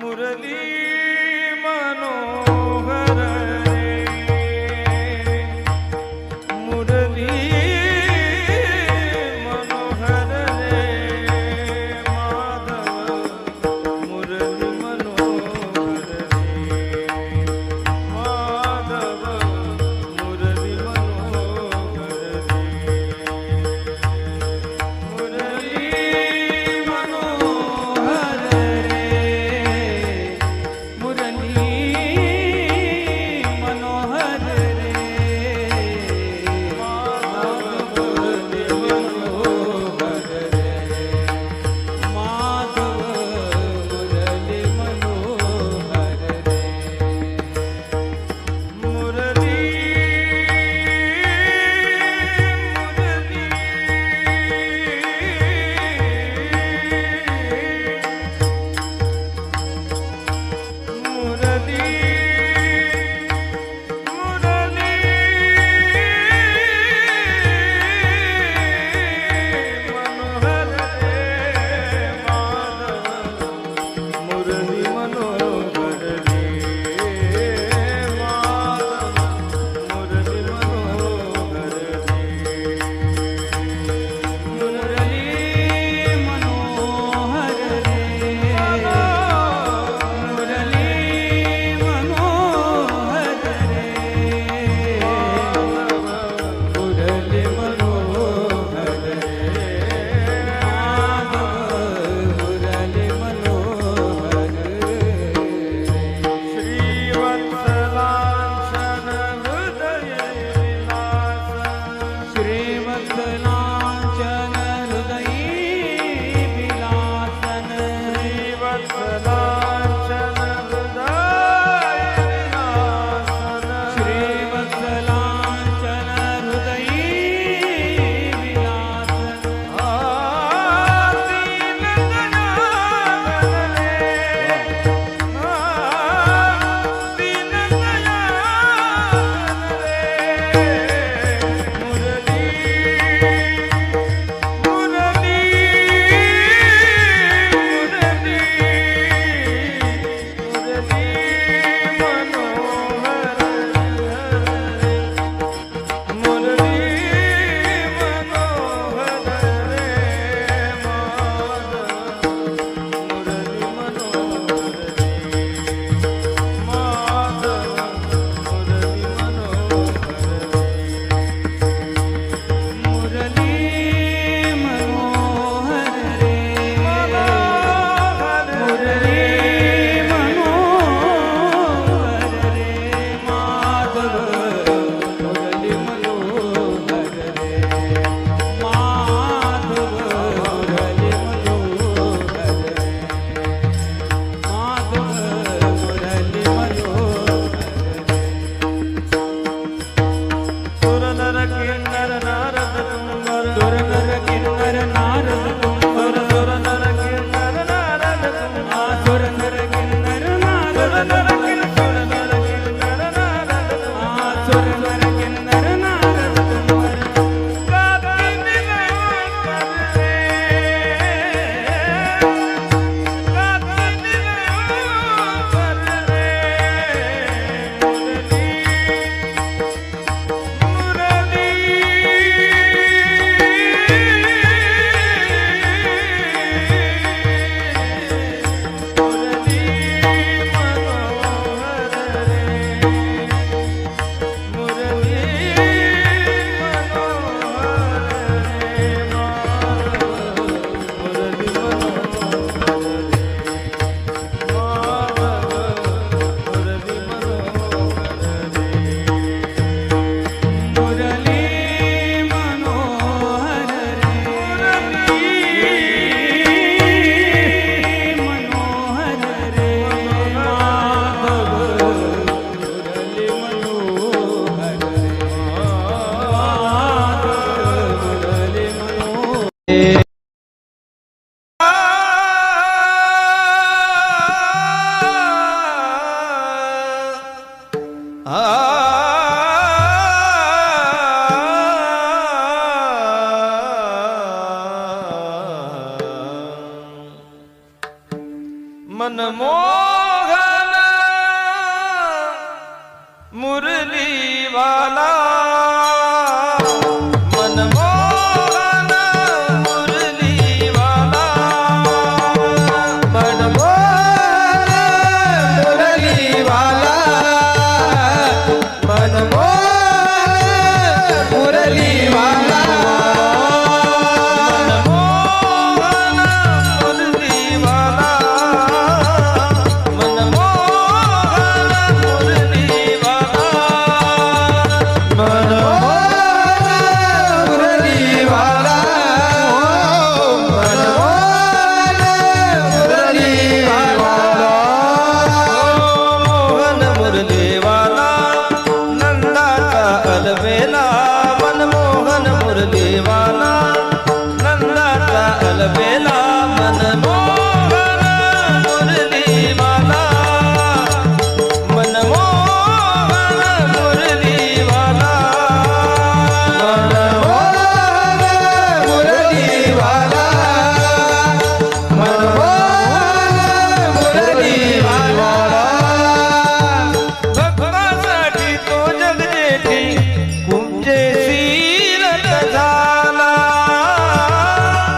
मुरली मनोहर रे, मुरली मनोहर रे, माधव मुरली मनोहर रे, माधव मुरली मनोहर रे, मुरली मनोहर रे, मनमोहन मुरली वाला मनमोहन मुरली वाला मनमोहन मुरली वाला मनमोहन मुरली वाला मनमोहन मुरली वाला मनमोहन मुरली वाला मनमोहन मुरली वाला मनमोहन मुरली वाला मोहन मुरली वाला नंदाचा अलबेला मनमोहन मुरली वाला नंदाचा अलबेला मनमोहन मुरली वाला मनमोहन मुरली वाला मनमोहन मुरली वाला मनमोहन मुरली वाला भक्तासाठी तो जगजेठी कुंजे सीरत झाला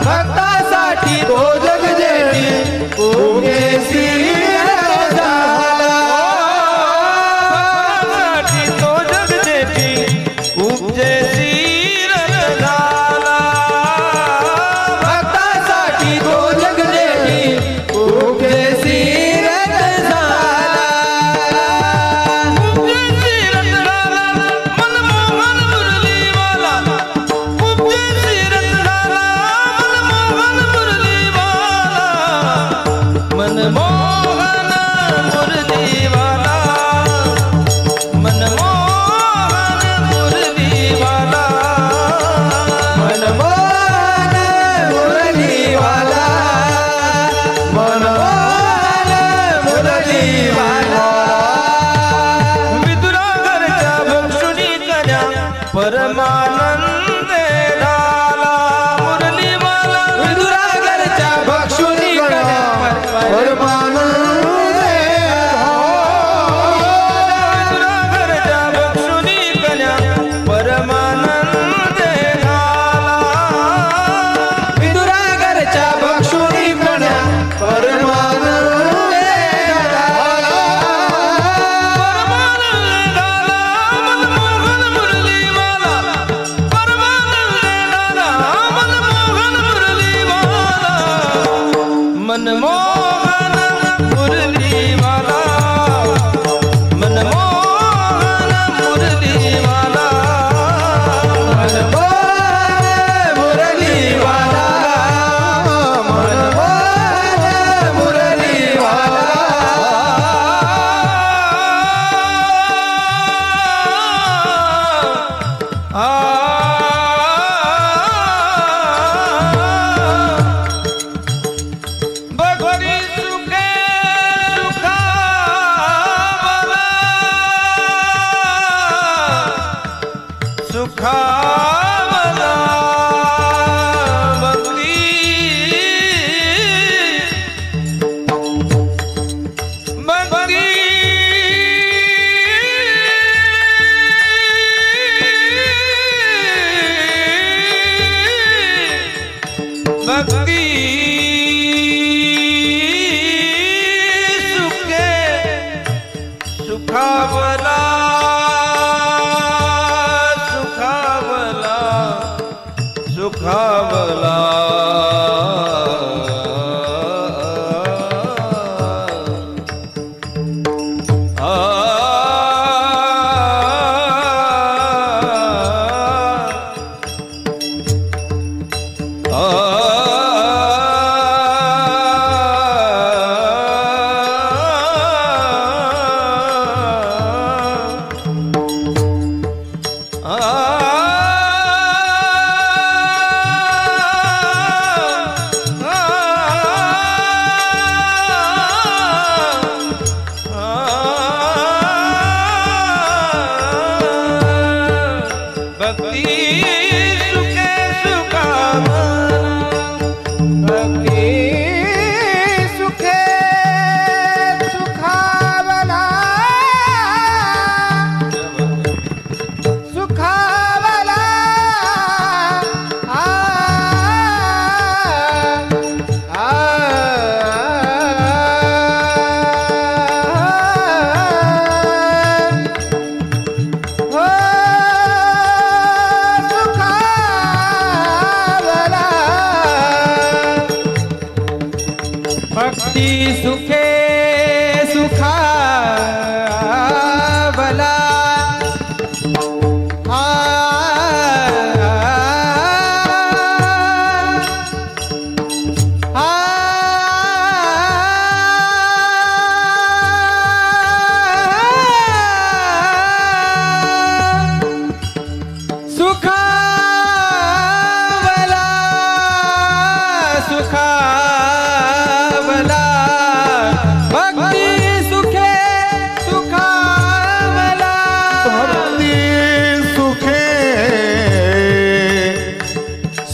भक्तासाठी तो जगजेठी उगे श्रीरथ झाला भक्तासाठी तो जगजेठी कुंजे सीरत झाला भक्तासाठी तो जगजेठी उगे श्रीरथ झाला कुंजे सीरत झाला मनमोहन मुरली वाला कुंजे सीरत झाला मनमोहन मुरली वाला मनमोहन मुरली वाला मनमोहन मुरली वाला मनमोहन मुरली वाला मनमोहन मुरली वाला विदुरागरच्या भक्षुनी कन्या परमानंद झाला मुरली वाला विदुरागरच्या भक्षुनी कन्या परमानंद विदुरागरच्या भक्षुनी कन्या परमानंद झाला विदुरागरच्या भक्षुनी कन्या परमानंद झाला परमानंद झाला मनमोहन मुरली वाला परमानंद झाला मनमोहन मुरली वाला मनमोहन मुरली वाला मनमोहन मुरली वाला मनमोहन मुरली वाला मनमोहन मुरली वाला भगवती सुखे सुखावला सुखावला भक्ती भक्ती भक्ती सुखे सुखावला सुखावला सुखावला भक्ती सुखे सुखावला सुखावला भक्ती सुखे सुखावला भक्ती सुखे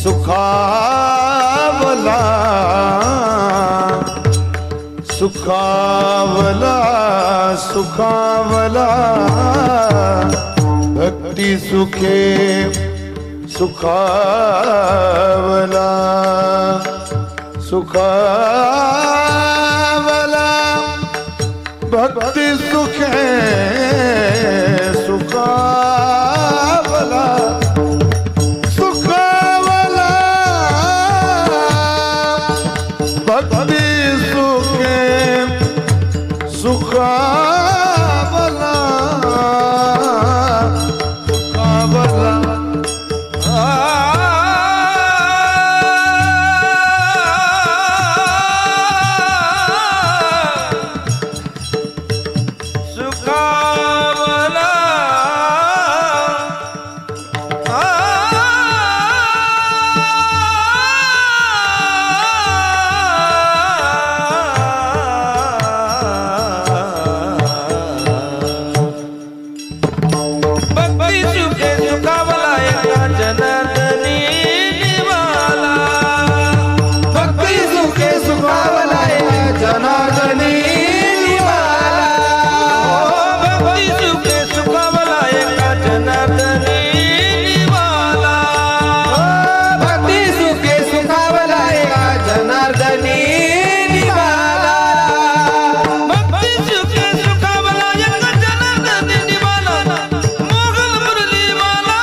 सुखावला सुखावला सुखावला भक्ती सुखे सुखावला सुखावला भक्ती सुखे सुखावला सुखावला भक्ती सुखे सुखावला सुखावला सुखावला भक्ती सुखे सुखावला एका जनार्दनी निवाला भक्ती सुखे सुखावला जनार्दनी निवाला भक्ती सुखे सुखावला एका जनार्दनी निवाला भक्ती सुखे सुखावला जनार्दनी निवाला भक्ती सुखे सुखावला एका जनार्दनी निवाला मोगल मुरली वाला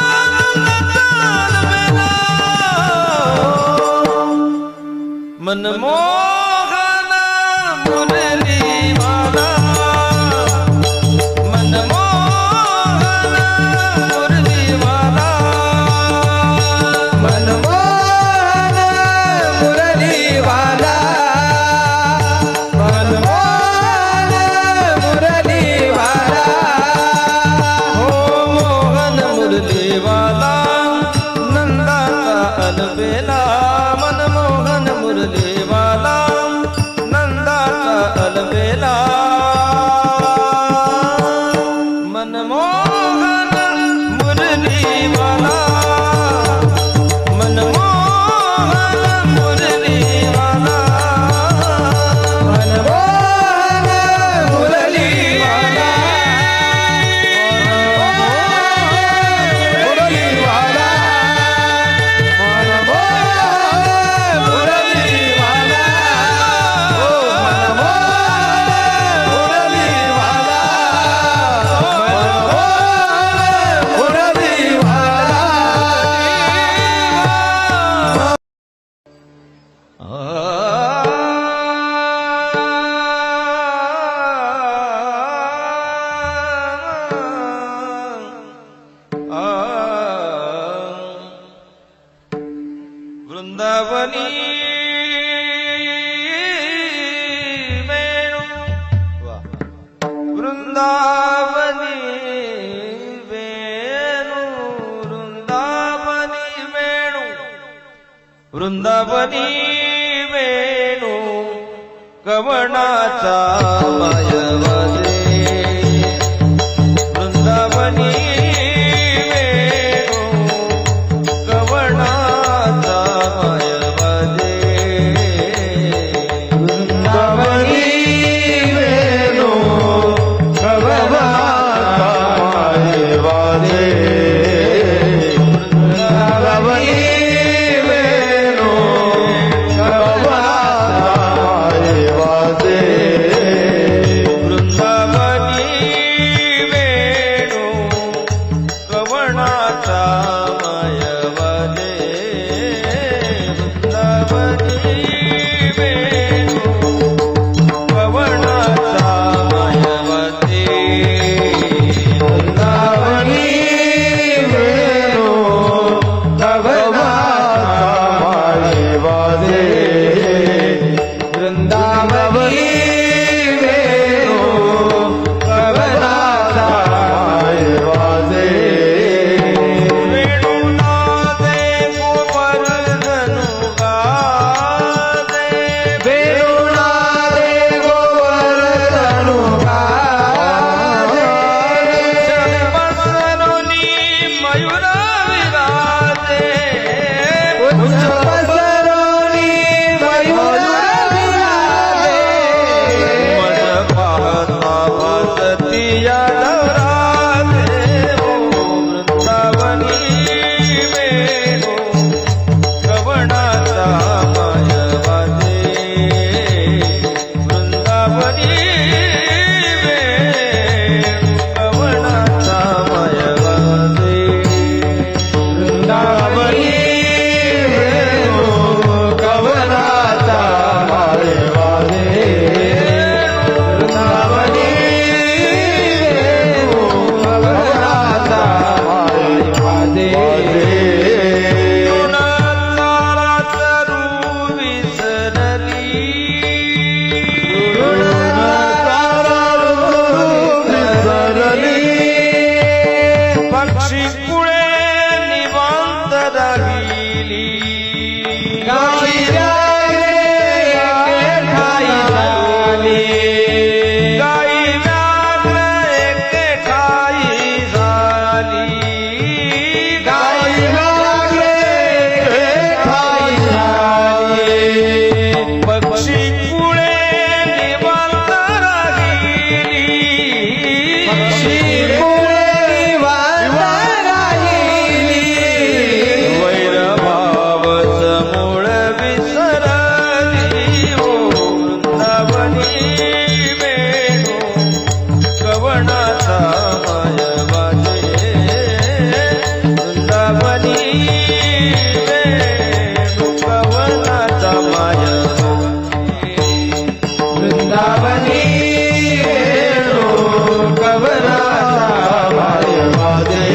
मनमोहन मुरली वाला मनमोहन मुरली वाला मनमोहन मुरली वाला मनमोहन मुरली वाला हो मोहन मुरली वाला नंदाचा अलबेला मनमोहन मुरली वाला नंदाचा अलबेला मनमोहन मुरली वाला मनमोहन मुरली वाला मनमोहन मुरली वाला मुरली वाला मनमोहन मुरली वाला ओ मनमोहन मुरली वाला मनमोहन मुरली वाला वृंदावनी वेणु वृंदावनी वेणु वृंदावनी वेणु वृंदावनी वेणु कवनाचा मायवादे वृंदावनी वेणु कवनाचा मायवादे वृंदावनी वेणु कवनाचा मायवादे वृंदावनी वेणु कवनाचा मायवादे वृंदावनी वेणु कवनाचा मायवादे वृंदावनी वेणु कवनाचा मायवादे वृंदावनी वेणु कवनाचा मायवादे वृंदावनी वेणु कवनाचा मायवादे वेणुनादे गोवर्धनु उंच पसरवली मयूर विराजे. मन पाहता भासती या डवराते ओ वृंदावनी वेणू कवनाचा माय वाजे. वृंदावनी वेणू कवनाचा माय वाजे. वृंदावनी वेणू कवनाचा माय वाजे. वृंदावनी वेणू कवनाचा माय वाजे. पक्षी कुळे निवांत राहिली. गाई ठाई झाली. गाई व्याघ्र एके ठाई झाली. गाई ठाई झाली. पक्षी कुळे निवांत राहिली. पक्षी वैरभावच मूळ विसरली ओ वृंदावनी वेणू कवनाचा माय वाजे. वृंदावनी वेणू कवनाचा माय वाजे. वृंदावनी वेणू कवनाचा माय वाजे.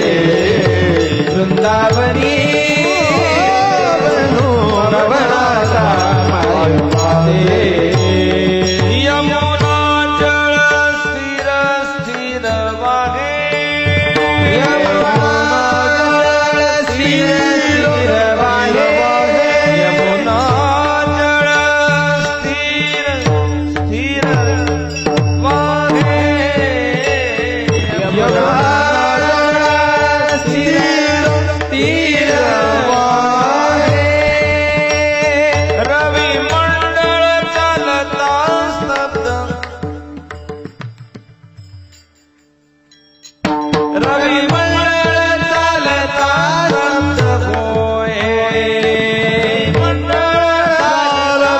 वृंदावनी वेणू कवनाचा माय वाजे. यमुना जळ स्थिर स्थिर वाहे. यमुना जळ स्थिर स्थिर वाहे. यमुना जळ स्थिर स्थिर वाहे. यमुना जळ स्थिर स्थिर वाहे. रवी मंडळ चालता स्तब्ध. रवी मंडळ चालता स्तब्ध होय. मंडळ चालता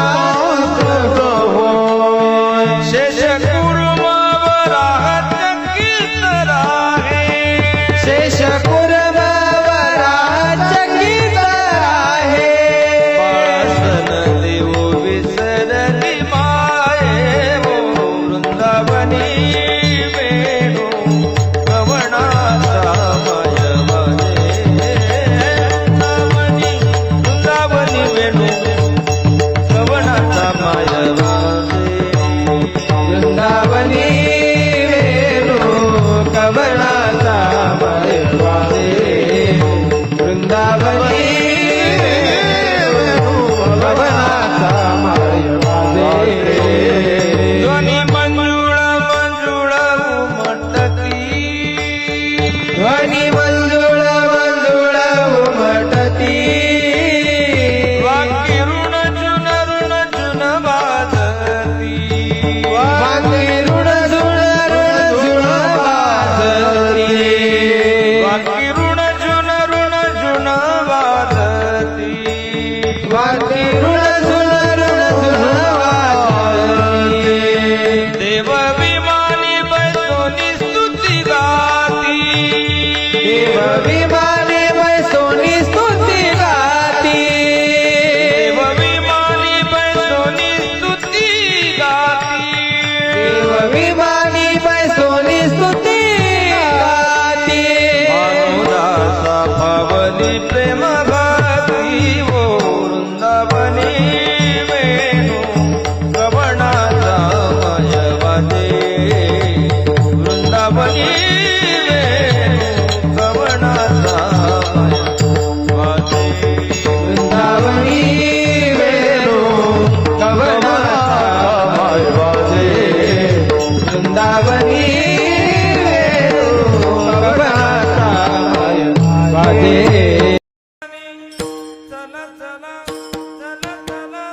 होय. शेष कुर्मवराह चकित राहे. शेष कुर्मवरा चकित आहे. बाळासन देव विसरली माये ओ वृंदावनी वेणू कवनाचा माय वाजे. वृंदावनी वेणू कवनाचा माय वाजे. वृंदावनी वेणू कवनाचा माय वाजे. वृंदावनी वेणू कवनाचा माय वाजे. ध्वनी मंजुळ मंजुळ उमटती. ध्वनी मंजुळ मंजुळ उमटती. वाकी ऋण जुन वाजती. वाकी ऋण जुळ वाजती. वाकी ऋण जुन वाजती. वाकी ऋण जुळ वाजती. देव विमानी बैसोनी स्तुती गाती. देव विमाने बैसोनी स्तुती गाती. देव विमानी बैसोनी स्तुती गाती. देव विमानी बैसोनी स्तुती गाती. भानुदासा भावनी प्रेम भक्ती ओ वृंदावनी चला चला चला चला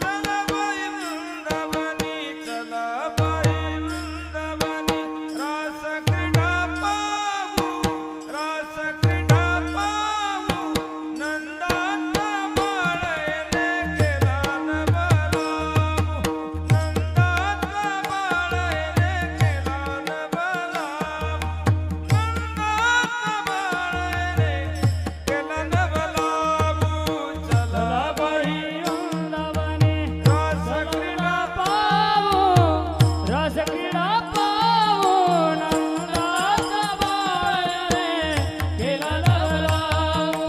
चला बाई वृंदावनी चला बाई वृंदावनी रास क्रीडा पाहू रास क्रीडा पाहू नंदाचा बाळेने केला नवलाभू नंदाचा बाळेने केला नवलाभू नंदाचा बाळेने केला नवलाभू चला बाई वृंदावने रास क्रीडा पावो रस क्रीडा पावो नंदाचा बाळने केला लवलावो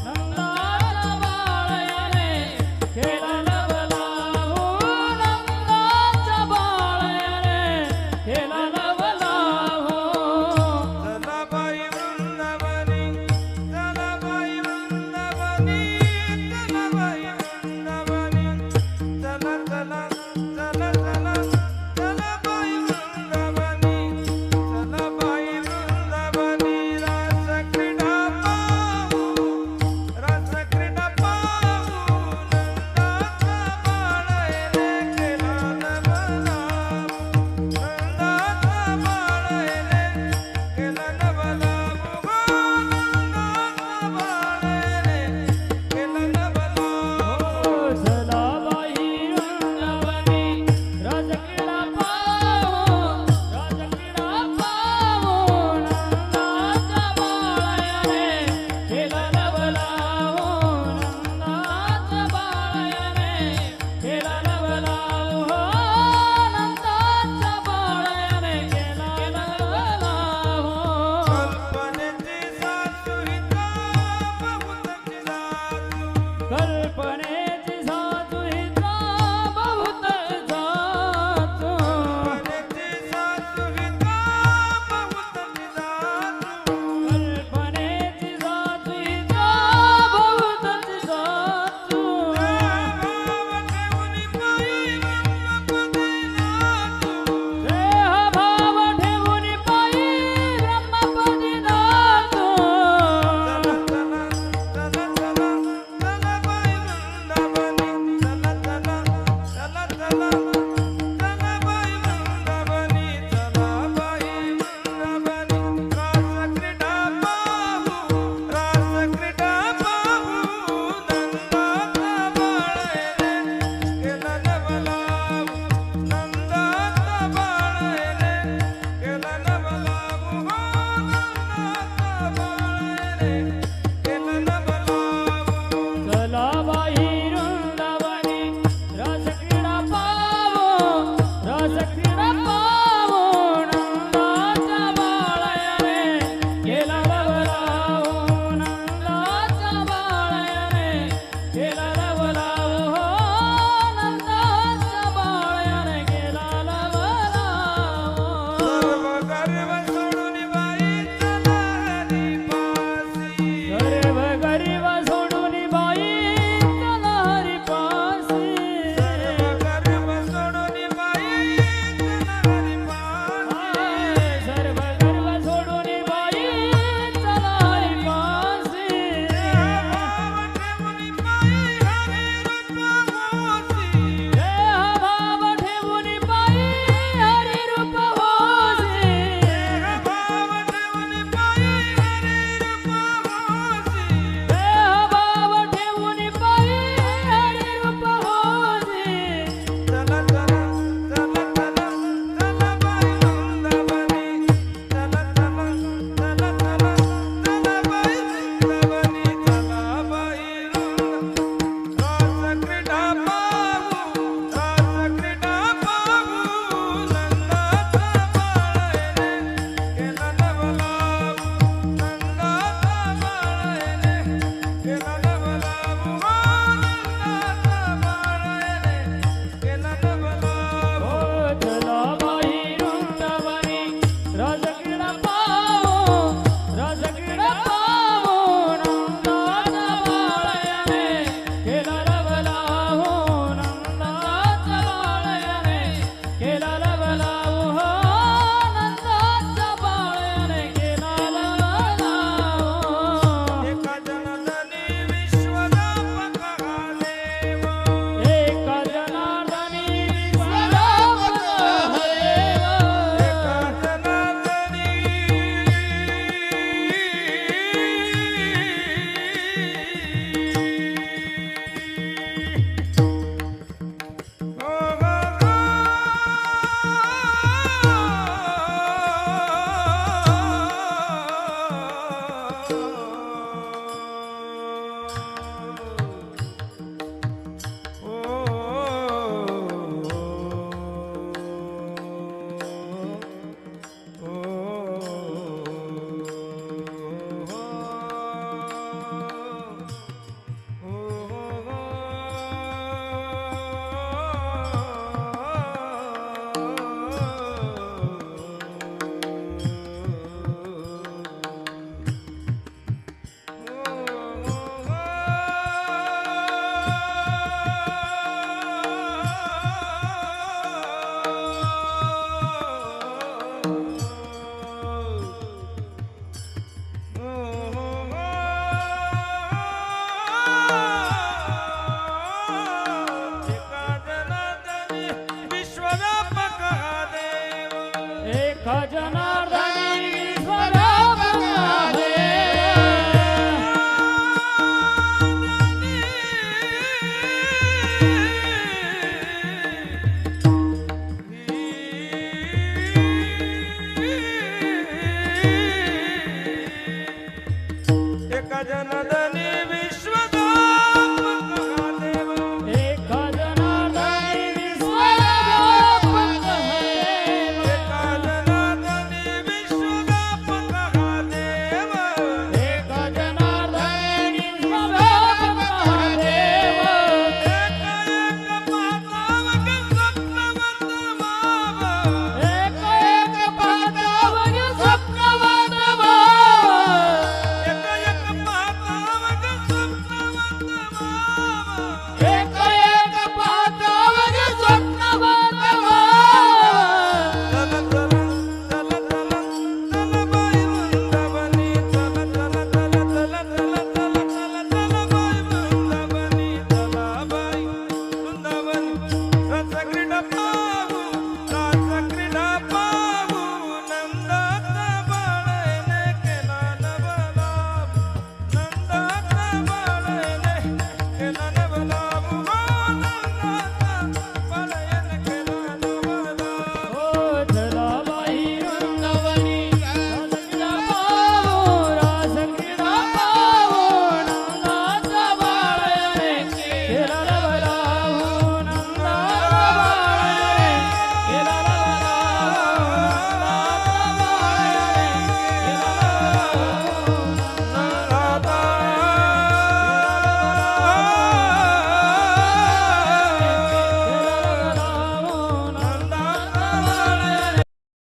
नंदाचा बाळने केला लवलावो नंदाचा बाळने केला लवलावो चला बाई वृंदावनी चला बाई वृंदावनी चला बाई वृंदावनी चला चला चला चला चला बाई वृंदावनी चला बाई वृंदावनी रास क्रीडा पाहू रास क्रीडा पाहू नंदाचा बाळेने केला नवलाभू नंदाचा बाळेने केला नवलाभू नंदाचा बाळेने केला नवलाभू चला बाई वृंदावनी रस क्रीडा पावो रस क्रीडा पावो नंदाचा बाळने केला लवलावो नंदाचा बाळने केला लवलावो नंदाचा बाळने केला लवलावो कल्पनेची सासू हिता बहुत जादू कल्पने